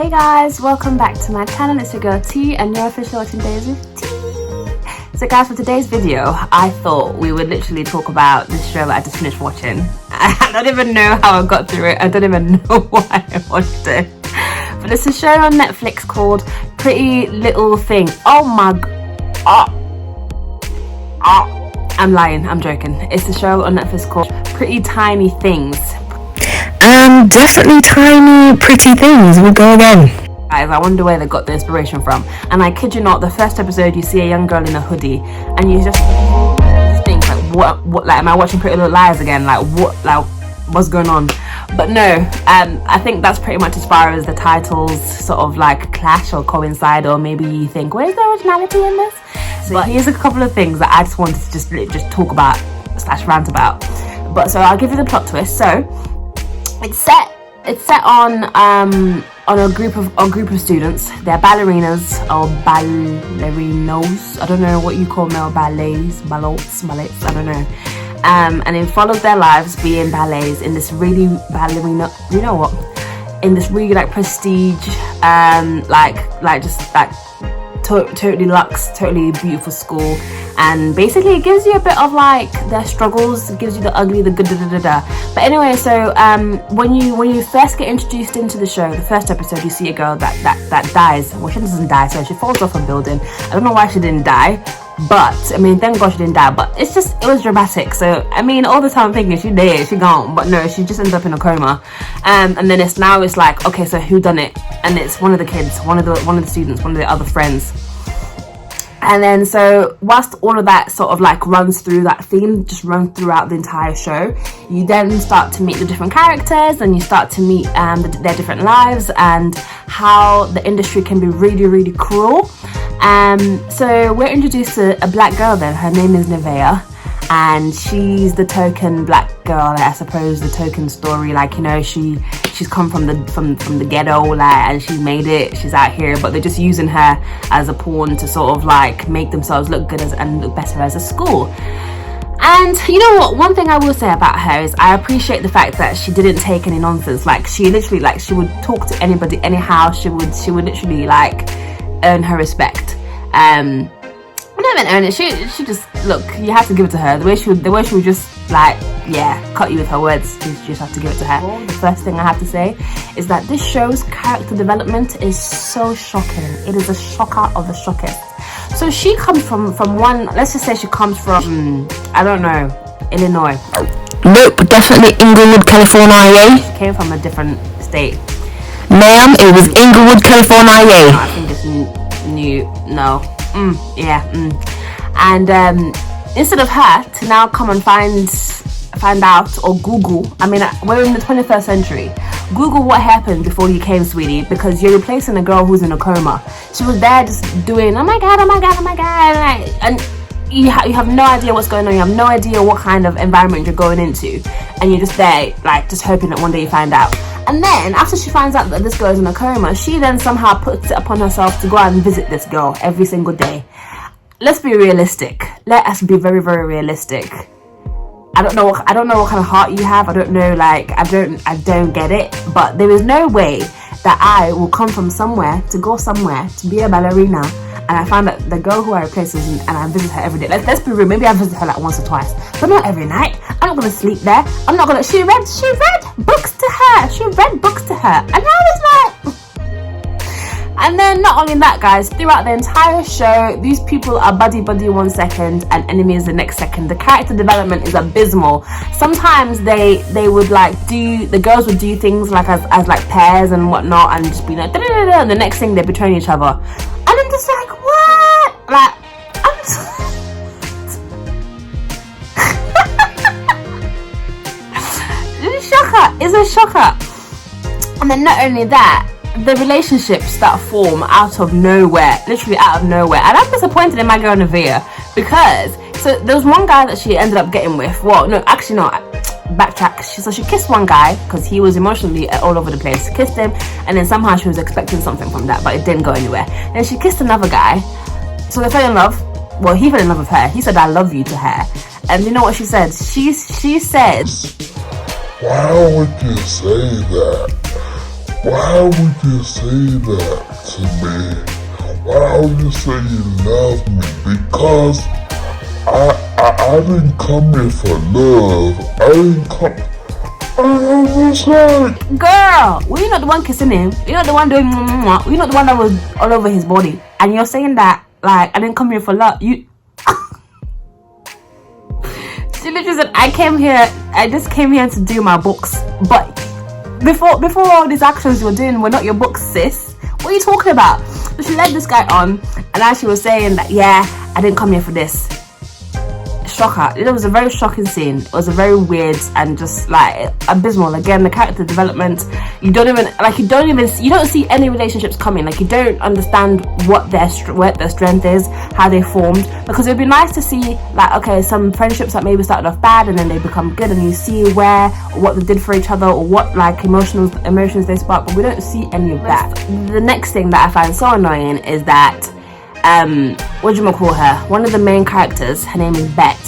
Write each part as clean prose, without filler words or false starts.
Hey guys, welcome back to my channel. It's your girl T and you're officially watching Days with T. So guys, for today's video, I thought we would literally talk about this show that I just finished watching. I don't even know how I got through it. I don't even know why I watched it. But it's a show on Netflix called Pretty Little Thing. Oh my I'm lying, I'm joking. It's a show on Netflix called Pretty Tiny Things. Definitely tiny, pretty things. We'll go again. Guys, I wonder where they got the inspiration from. And I kid you not, the first episode you see a young girl in a hoodie and you just think like, what, like, am I watching Pretty Little Liars again? Like, what's going on? But no, I think that's pretty much as far as the titles sort of like clash or coincide, or maybe you think, where's the originality in this? So here's a couple of things that I just wanted to just talk about / rant about. But so I'll give you the plot twist. So it's set on a group of students. They're ballerinas or ballerinos. I don't know what you call male ballets, I don't know. And it followed their lives being ballets in this really ballerina, you know what? In this really like prestige, totally luxe, totally beautiful school. And basically it gives you a bit of like their struggles, it gives you the ugly, the good, But anyway, so when you first get introduced into the show, the first episode, you see a girl that dies. Well, she doesn't die, so she falls off a building. I don't know why she didn't die, but I mean, thank God she didn't die. But it was dramatic. So I mean, all the time I'm thinking she dead, she gone, but no, she just ends up in a coma. And then it's like, okay, so who done it? And it's one of the kids, one of the students, one of the other friends. And then so whilst all of that sort of like runs through, that theme just runs throughout the entire show, you then start to meet the different characters and you start to meet their different lives and how the industry can be really, really cruel. So we're introduced to a black girl then. Her name is Nevaeh, and she's the token black girl, I suppose, the token story, like, you know, she's come from the ghetto, like, and she made it, she's out here, but they're just using her as a pawn to sort of like make themselves look good and look better as a school. And you know what, one thing I will say about her is I appreciate the fact that she didn't take any nonsense. Like, she literally, like, she would talk to anybody anyhow. She would literally like earn her respect. Not even earn it. She just, look, you have to give it to her. The way she would just like, yeah, cut you with her words. You just have to give it to her. The first thing I have to say is that this show's character development is so shocking. It is a shocker of the shockest. So she comes from one, let's just say she comes from, I don't know, Illinois. Nope, definitely Inglewood, California. She came from a different state. Ma'am, it was Inglewood, California. No, I think it's new. No. And instead of her to now come and find out or Google, I mean, we're in the 21st century. Google what happened before you came, sweetie, because you're replacing a girl who's in a coma. She was there just doing, oh my god, and you have no idea what's going on. You have no idea what kind of environment you're going into, and you're just there, like, just hoping that one day you find out. And then after she finds out that this girl is in a coma, she then somehow puts it upon herself to go out and visit this girl every single day. Let's be realistic. Let us be very, very realistic. I don't know what kind of heart you have. I don't know, like, I don't get it. But there is no way that I will come from somewhere to go somewhere to be a ballerina, and I found that the girl who I replace is, and I visit her every day. Let's be real. Maybe I visit her like once or twice, but not every night. I'm not gonna sleep there. I'm not gonna. She read books to her. And I was like. And then not only that, guys, throughout the entire show, these people are buddy 1 second and enemies the next second. The character development is abysmal. Sometimes they would the girls would do things like as like pairs and whatnot, and just be like da-da-da-da, and the next thing they're betraying each other. And I'm just like, what? Like, I'm just it's a shocker. And then not only that, the relationships that form out of nowhere, literally out of nowhere. And I'm disappointed in my girl Nevaeh, because so there was one guy that she ended up getting with. Well, no, actually not. Backtrack. So she kissed one guy because he was emotionally all over the place. Kissed him, and then somehow she was expecting something from that, but it didn't go anywhere. Then she kissed another guy, so they fell in love. Well, he fell in love with her. He said, "I love you" to her, and you know what she said? She said, "Why would you say that? Why would you say that to me? Why would you say you love me? Because I didn't come here for love. I didn't come. I was like, girl, were you not the one kissing him? You're not the one doing mwah. Were you not the one that was all over his body? And you're saying that like I didn't come here for love. You. She literally said, I just came here to do my books. But before all these actions you're doing were not your books, sis. What are you talking about? So she led this guy on, and now she was saying that, yeah, I didn't come here for this. Shocker. It was a very shocking scene. It was a very weird and just like abysmal. Again, the character development, you don't see any relationships coming. Like, you don't understand what their strength is, how they formed, because it would be nice to see like, okay, some friendships that maybe started off bad and then they become good, and you see what they did for each other, or what like emotions they spark, but we don't see any of that. The next thing that I find so annoying is that what do you call her? One of the main characters, her name is Bet.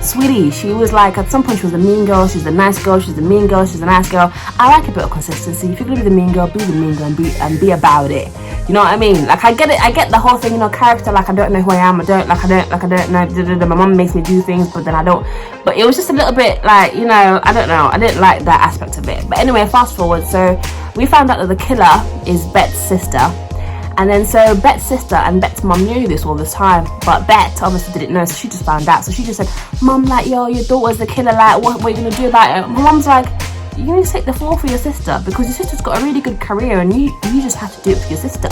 Sweetie, she was like, at some point she was a mean girl, she's a nice girl, she's a mean girl, she's a nice girl. I like a bit of consistency. If you're gonna be the mean girl, be the mean girl and be about it. You know what I mean? Like, I get it, I get the whole thing, you know, character, like I don't know who I am, I don't know, my mom makes me do things, but then I don't. But it was just a little bit like, you know, I don't know, I didn't like that aspect of it. But anyway, fast forward, so we found out that the killer is Bet's sister. And then so Bet's sister and Bet's mum knew this all the time, but Bet obviously didn't know, so she just found out. So she just said, Mum, like, yo, your daughter's the killer, like, what are you gonna do about it? My mum's like, you need to take the fall for your sister, because your sister's got a really good career and you just have to do it for your sister.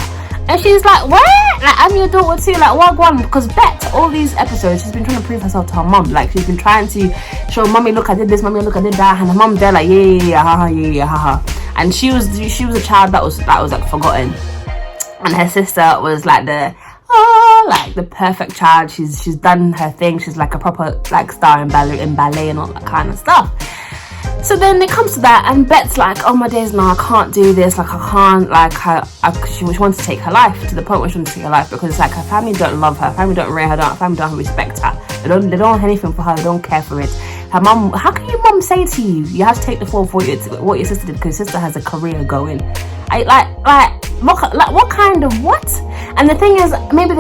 And she's like, what? Like, I'm your daughter too, like, what one? Because Bet, all these episodes, she's been trying to prove herself to her mum. Like, she's been trying to show, Mummy, look, I did this, Mummy, look, I did that, and her mum's there like, yeah, haha. And she was a child that was like forgotten. And her sister was like the perfect child. She's done her thing. She's like a proper like star in ballet and all that kind of stuff. So then it comes to that, and Bet's like, oh my days, no, I can't do this. Like, I can't. Like, she wants to take her life, to the point where she wants to take her life, because it's like her family don't love her, family don't rate her, her family don't respect her. They don't want anything for her. They don't care for it. Her mum, how can your mum say to you, you have to take the fall for what your sister did, because your sister has a career going? What kind of what? And the thing is, maybe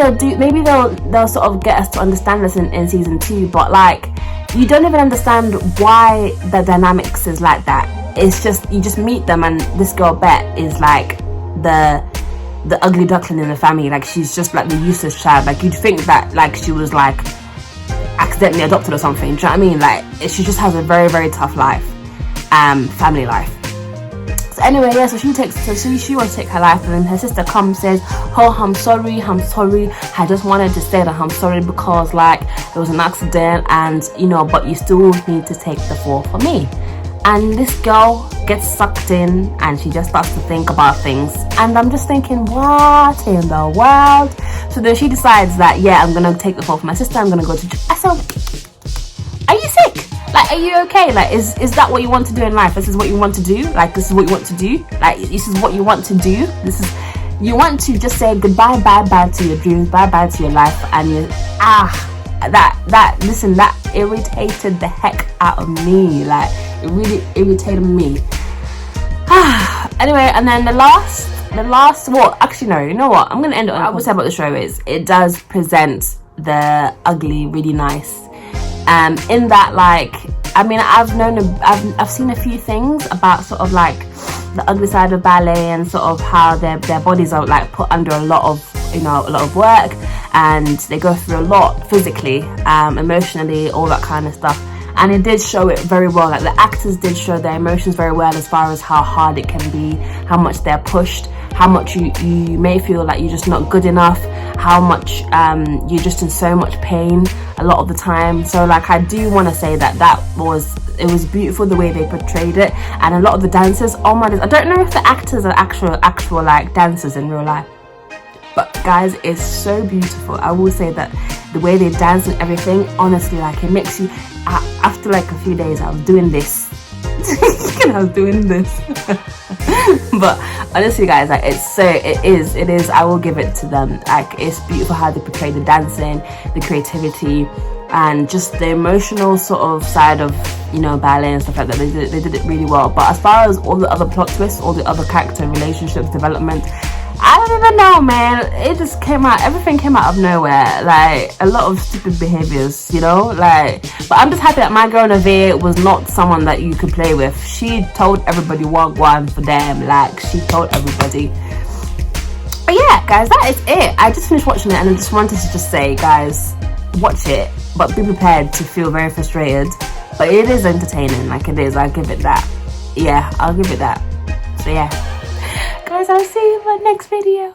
they'll sort of get us to understand this in season 2, but like, you don't even understand why the dynamics is like that. It's just, you just meet them, and this girl Bet is like the ugly duckling in the family. Like, she's just like the useless child. Like, you'd think that like she was like accidentally adopted or something. Do you know what I mean? Like, she just has a very, very tough life, family life. So anyway, yeah, so she wants to take her life, and then her sister comes, says, oh, I'm sorry, I just wanted to say that I'm sorry, because like it was an accident, and you know, but you still need to take the fall for me. And this girl gets sucked in, and she just starts to think about things, and I'm just thinking, what in the world? So then she decides that, yeah, I'm gonna take the fall for my sister, I'm gonna go to I said, are you sick? Like, are you okay? Like, is that what you want to do in life? This is what you want to do? Like, this is what you want to do? Like, this is what you want to do? You want to just say goodbye, bye to your dreams, bye to your life, and you, that irritated the heck out of me. Like, it really irritated me. Anyway, and then the last, well, actually, no, you know what? I'm going to end it on, I will say about the show is, it does present the ugly really nice. In that, like, I mean, I've seen a few things about sort of like the ugly side of ballet, and sort of how their bodies are like put under a lot of work, and they go through a lot physically, emotionally, all that kind of stuff. And it did show it very well. Like, the actors did show their emotions very well, as far as how hard it can be, how much they're pushed, how much you may feel like you're just not good enough, how much you're just in so much pain a lot of the time. So like, I do want to say that it was beautiful the way they portrayed it, and a lot of the dancers, oh my God, I don't know if the actors are actual like dancers in real life, but guys, it's so beautiful. I will say that the way they dance and everything, honestly, like, it makes you, after like a few days, I was doing this. But honestly, guys, like, it is, I will give it to them. Like, it's beautiful how they portray the dancing, the creativity, and just the emotional sort of side of, you know, ballet and stuff like that. They did it really well. But as far as all the other plot twists, all the other character relationships, development, I don't even know, man. It just came out, everything came out of nowhere. Like, a lot of stupid behaviors, you know, like, but I'm just happy that my girl Navee was not someone that you could play with. She told everybody one for them. Like, she told everybody. But yeah, guys, that is it. I just finished watching it and I just wanted to just say, guys, watch it, but be prepared to feel very frustrated. But it is entertaining, like it is. I'll give it that. Yeah, I'll give it that. So yeah, guys, I'll see you in my next video.